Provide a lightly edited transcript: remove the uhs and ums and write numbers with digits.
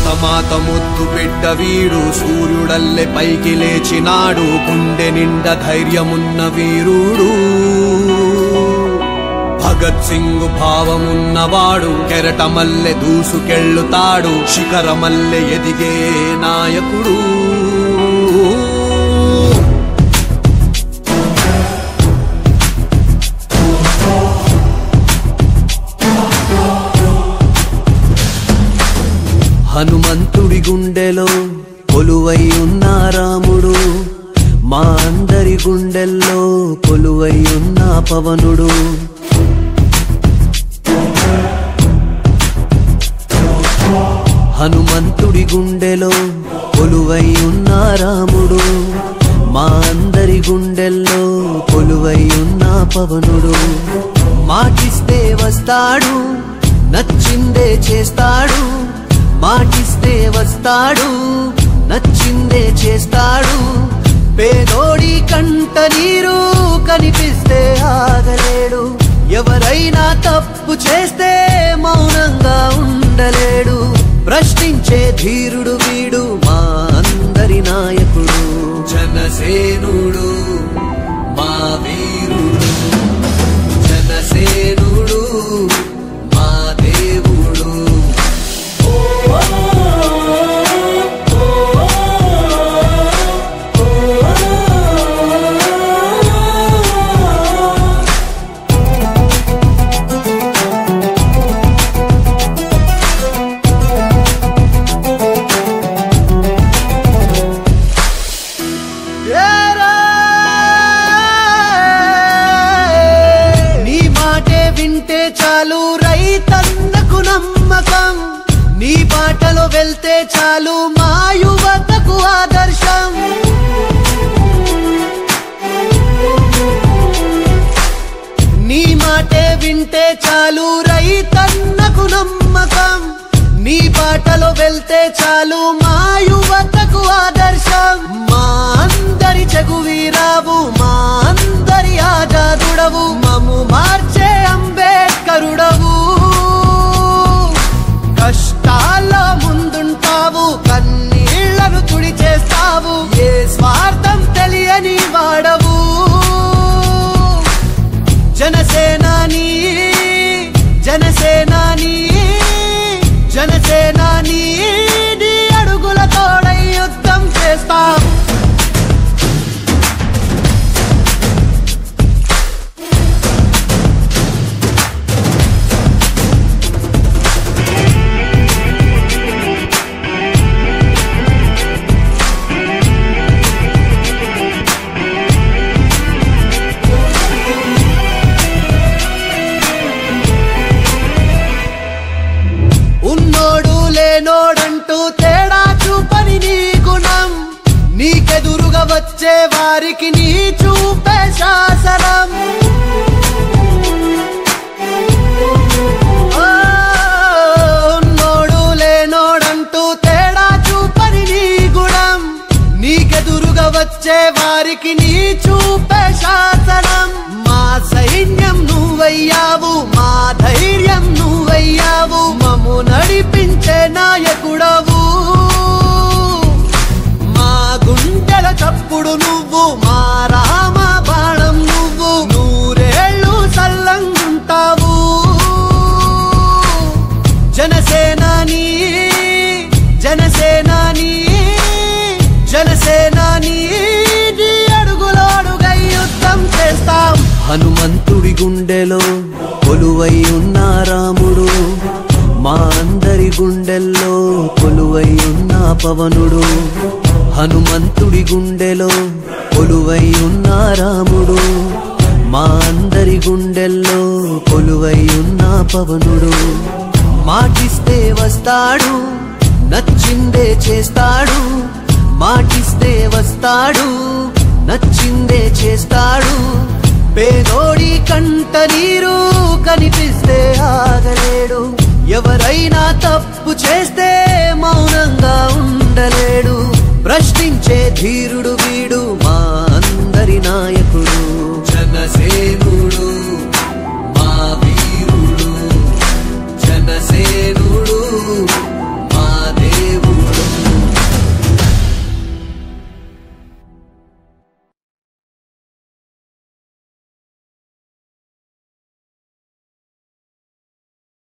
భారతమాత ముద్దు బిడ్డ వీడు సూర్యుడల్లె పైకి లేచినాడు గుండె నిండా ధైర్యమున్న వీరుడు భగత్ సింగ్ భావమున్నవాడు కెరటమల్లె దూసుకెళ్ళుతాడు శిఖరమల్లె ఎదిగే నాయకుడు హనుమంతుడి గుండెలో కొలువై ఉన్న రాముడు మా అందరి గుండెల్లో కొలువై ఉన్న పవనుడు హనుమంతుడి గుండెలో కొలువై ఉన్న రాముడు మా అందరి గుండెల్లో కొలువై ఉన్న పవనుడు మాటిస్తే వస్తాడు నచ్చిందే చేస్తాడు మాటిస్తే వస్తాడు నచ్చిందే చేస్తాడు పేదోడి కంట నీరు కనిపిస్తే ఆగలేడు ఎవరైనా తప్పు చేస్తే మౌనంగా ఉండలేడు ప్రశ్నించే ధీరుడు వీడు మా అందరి నాయకుడు జనసేనుడు మా వీరుడు జనసేనుడు మా దేవుడు వింటే చాలు రైతన్నకు నమ్మకం నీ బాటలో వెళ్తే చాలు మా యువతకు ఆదర్శం నీ మాటే వింటే చాలు రైతన్నకు నమ్మకం నీ బాటలో వెళ్తే చాలు మా యువతకు ఆదర్శం మా అందరి చగువీరావు మా అందరి ఆజాదుడవు మమ్ము మార్చే అంబేద్కరుడవు కష్టాల్లో ముందుంటావు కన్నీళ్లను తుడిచేస్తావు ఏ స్వార్థం తెలియని వాడవు జనసేనాని జనసేనాని జనసేనాని నీ అడుగుల తోడై యుద్ధం చేస్తాం ఉన్నోడు లేనోడంటూ తేడా చూపని నీ గుణం నీకెదురుగా వచ్చే వారికి నీ చూపే శాసనం ఉన్నోడు లేనోడంటూ తేడా చూపని నీ గుణం నీకెదురుగా వచ్చే వారికి నీ చూపే శాసనం మా సైన్యం నువ్వయ్యావు మా ధైర్యం నువ్వయ్యావు మమ్ము నడిపించే నాయకుడవు మా గుండెల చప్పుడు నువ్వు మా రామ బాణం నువ్వు నూరేళ్ళు సల్లంగుంటావు జనసేనాని జనసేనాని జనసేనాని నీ అడుగులో అడుగై యుద్ధం చేస్తాం హనుమంతుడి గుండెలో కొలువై ఉన్న రాముడు మా అందరి గుండెల్లో కొలువై ఉన్న పవనుడు హనుమంతుడి గుండెలో కొలువై ఉన్న రాముడు మా అందరి గుండెల్లో కొలువై ఉన్న పవనుడు మాటిస్తే వస్తాడు నచ్చిందే చేస్తాడు మాటిస్తే వస్తాడు నచ్చిందే చేస్తాడు పేదోడి కంట నీరు కనిపిస్తే ఆగలేడు ఎవరైనా తప్పు చేస్తే మౌనంగా ఉండలేడు ప్రశ్నించే ధీరుడు వీడు మా అందరి నాయకుడు జనసేనుడు